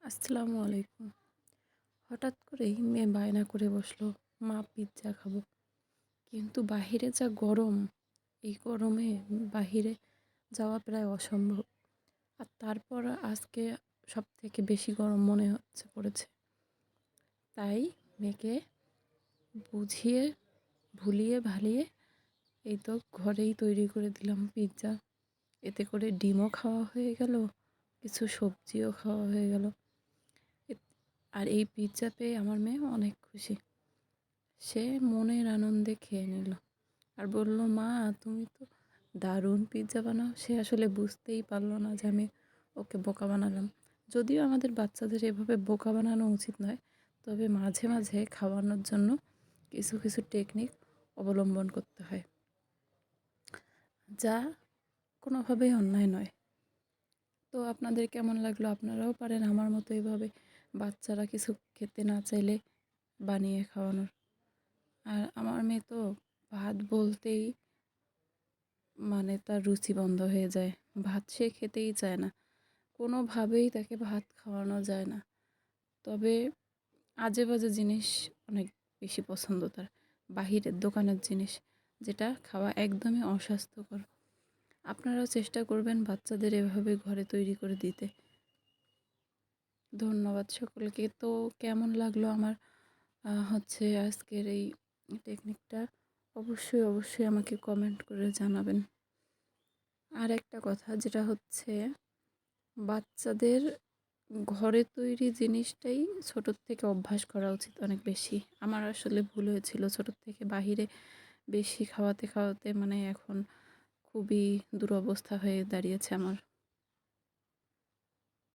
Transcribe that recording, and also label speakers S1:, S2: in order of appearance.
S1: আসসালামু আলাইকুম। হঠাৎ করেই মেয়ে বায়না করে বসলো, মা পিৎজা খাবো। কিন্তু বাহিরে যা গরম, এই গরমে বাহিরে যাওয়া প্রায় অসম্ভব। আর তারপর আজকে সবথেকে বেশি গরম মনে হচ্ছে পড়েছে। তাই মেয়েকে বুঝিয়ে ভুলিয়ে ভালিয়ে এই তো ঘরেই তৈরি করে দিলাম পিৎজা। এতে করে ডিমও খাওয়া হয়ে গেল, কিছু সবজিও খাওয়া হয়ে গেল। আর এই পিৎজা পেয়ে আমার মেয়ে অনেক খুশি। সে মনের আনন্দে খেয়ে নিল আর বলল, মা তুমি তো দারুণ পিৎজা বানাও। সে আসলে বুঝতেই পারলো না যে আমি ওকে বোকা বানালাম। যদিও আমাদের বাচ্চাদের এভাবে বোকা বানানো উচিত নয়, তবে মাঝে মাঝে খাওয়ানোর জন্য কিছু কিছু টেকনিক অবলম্বন করতে হয়, যা কোনোভাবেই অন্যায় নয়। তো আপনাদের কেমন লাগলো? আপনারাও পারেন আমার মতো এভাবে বাচ্চারা কিছু খেতে না চাইলে বানিয়ে খাওয়ানোর। আর আমার মেয়ে তো ভাত বলতেই মানে তার রুচি বন্ধ হয়ে যায়। ভাত সে খেতেই চায় না, কোনোভাবেই তাকে ভাত খাওয়ানো যায় না। তবে আজে বাজে জিনিস অনেক বেশি পছন্দ তার, বাহিরের দোকানের জিনিস, যেটা খাওয়া একদমই অস্বাস্থ্যকর। আপনারাও চেষ্টা করবেন বাচ্চাদের এভাবে ঘরে তৈরি করে দিতে। ধন্যবাদ সকলকে। তো কেমন লাগলো আমার আজকের এই টেকনিকটা, অবশ্যই অবশ্যই আমাকে কমেন্ট করে জানাবেন। আর একটা কথা, যেটা হচ্ছে বাচ্চাদের ঘরে তৈরি জিনিসটাই ছোটোর থেকে অভ্যাস করা উচিত অনেক বেশি। আমার আসলে ভুল হয়েছিল, ছোটোর থেকে বাহিরে বেশি খাওয়াতে খাওয়াতে মানে এখন খুবই দুরবস্থা হয়ে দাঁড়িয়েছে আমার।